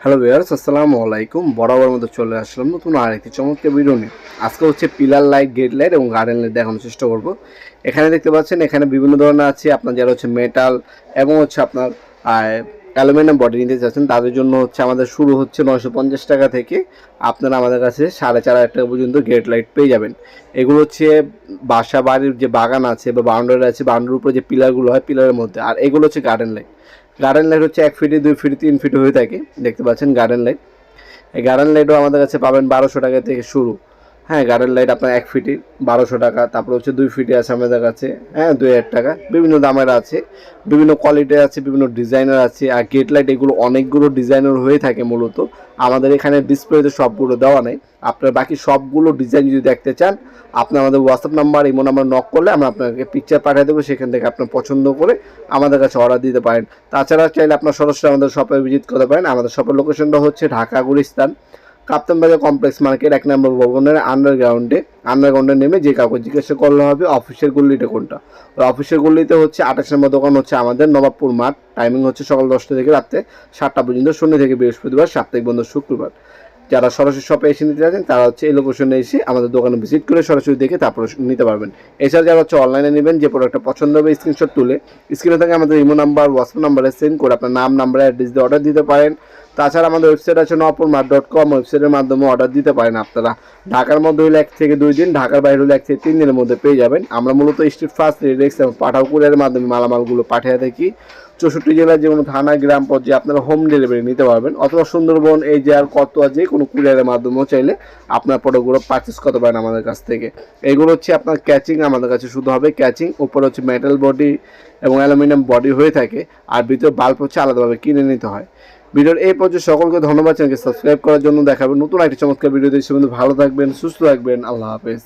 Hello viewers, আসসালামু আলাইকুম। বরাবর মতো চলে আসলাম নতুন আরেকটি চমৎকার ভিডিও নিয়ে। আজকে হচ্ছে পিলার লাইট, গেট লাইট এবং গার্ডেন লাইট দেখানোর চেষ্টা করব। এখানে দেখতে পাচ্ছেন, এখানে বিভিন্ন ধরনের আছে। আপনার যারা হচ্ছে মেটাল এবং হচ্ছে আপনার অ্যালুমিনিয়াম বডি নিতে চাচ্ছেন, তাদের জন্য হচ্ছে আমাদের শুরু হচ্ছে 950 টাকা থেকে। আপনারা আমাদের কাছে 4,500 টাকা পর্যন্ত গেট লাইট পেয়ে যাবেন। এগুলো হচ্ছে বাসা বাড়ির যে বাগান আছে বা বাউন্ডারি আছে, বাউন্ডারির উপরে যে পিলারগুলো হয় পিলারের মধ্যে। আর এগুলো হচ্ছে গার্ডেন লাইট। গার্ডেন লাইট হচ্ছে 1 ফিটে, 2 ফিটে, 3 ফিটে হয়ে থাকে। দেখতে পাচ্ছেন গার্ডেন লাইট। এই গার্ডেন লাইটও আমাদের কাছে পাবেন 1200 টাকা থেকে শুরু। হ্যাঁ, গার্ডেন লাইট আপনার 1 ফিটে 1200 টাকা, তারপর হচ্ছে 2 ফিটে আছে আমাদের কাছে, হ্যাঁ, 2000 টাকা। বিভিন্ন দামের আছে, বিভিন্ন কোয়ালিটির আছে, বিভিন্ন ডিজাইনার আছে। আর গেট লাইট এগুলো অনেকগুলো ডিজাইনার হয়ে থাকে মূলত। আমাদের এখানে ডিসপ্লেতে সবগুলো দেওয়া নেই। আপনার বাকি সবগুলো ডিজাইন যদি দেখতে চান, আপনি আমাদের WhatsApp number, imo number knock করলে আমরা আপনাকে পিকচার পাঠিয়ে দেবো। সেখান থেকে আপনার পছন্দ করে আমাদের কাছে অর্ডার দিতে পারেন। তাছাড়া চাইলে আপনার সরাসরি আমাদের শপে ভিজিট করতে পারেন। আমাদের শপের লোকেশনটা হচ্ছে ঢাকা গুলিস্তান, কাপ্তান বাজার কমপ্লেক্স মার্কেট 1 নম্বর ভবনের আন্ডারগ্রাউন্ডে নেমে যে কাউকে জিজ্ঞাসা করলে হবে অফিসের গল্লিটা কোনটা। ওই অফিসের গল্লিতে হচ্ছে 28 নম্বর দোকান হচ্ছে আমাদের, নবাবপুর মাঠ। টাইমিং হচ্ছে সকাল 10টা থেকে রাত্রে 7টা পর্যন্ত, শনি থেকে বৃহস্পতিবার, সাপ্তাহিক বন্ধ শুক্রবার। যারা সরাসরি শপে এসে নিতে চাচ্ছেন, তারা হচ্ছে এই লোকেশনে এসে আমাদের দোকানে ভিজিট করে সরাসরি দেখে তারপর নিতে পারবেন। এছাড়া যারা হচ্ছে অনলাইনে নেবেন, যে প্রোডাক্টটা পছন্দ হবে স্ক্রিনশট তুলে স্ক্রিনে থেকে আমাদের ইমো নাম্বার, হোয়াটসঅ্যাপ নাম্বারে সেন্ড করে আপনার নাম, নাম্বার, অ্যাড্রেস দিয়ে অর্ডার দিতে পারেন। তাছাড়া আমাদের ওয়েবসাইট আছে nopurmart.com, ওয়েবসাইটের মাধ্যমে অর্ডার দিতে পারেন। আপনারা ঢাকার মধ্যে হলে 1 থেকে 2 দিন, ঢাকার বাইরে হলে 1 থেকে 3 দিনের মধ্যে পেয়ে যাবেন। আমরা মূলত স্ট্রিট ফাস্ট, রেডেক্স এবং পাঠাও কুরিয়ারের মাধ্যমে মালামালগুলো পাঠিয়ে থাকি। 64 জেলার যে কোনো থানা, গ্রাম পর্যায়ে আপনারা হোম ডেলিভারি নিতে পারবেন। অথবা সুন্দরবন, এই যে আর কত যে কোনো কুরিয়ারের মাধ্যমেও চাইলে আপনার প্রোডাক্টগুলো পারচেস করতে পারেন আমাদের কাছ থেকে। এগুলো হচ্ছে আপনার ক্যাচিং, আমাদের কাছে শুধু হবে ক্যাচিং। উপরে হচ্ছে মেটাল বডি এবং অ্যালুমিনিয়াম বডি হয়ে থাকে, আর ভিতরে বাল্ব হচ্ছে আলাদাভাবে কিনে নিতে হয়। ভিডিওর এই পর্যন্ত সকলকে ধন্যবাদ। চ্যানেলকে সাবস্ক্রাইব করার জন্য। দেখাবেন নতুন একটি চমৎকার ভিডিও। দেশে বন্ধু, ভালো থাকবেন, সুস্থ থাকবেন। আল্লাহ হাফেজ।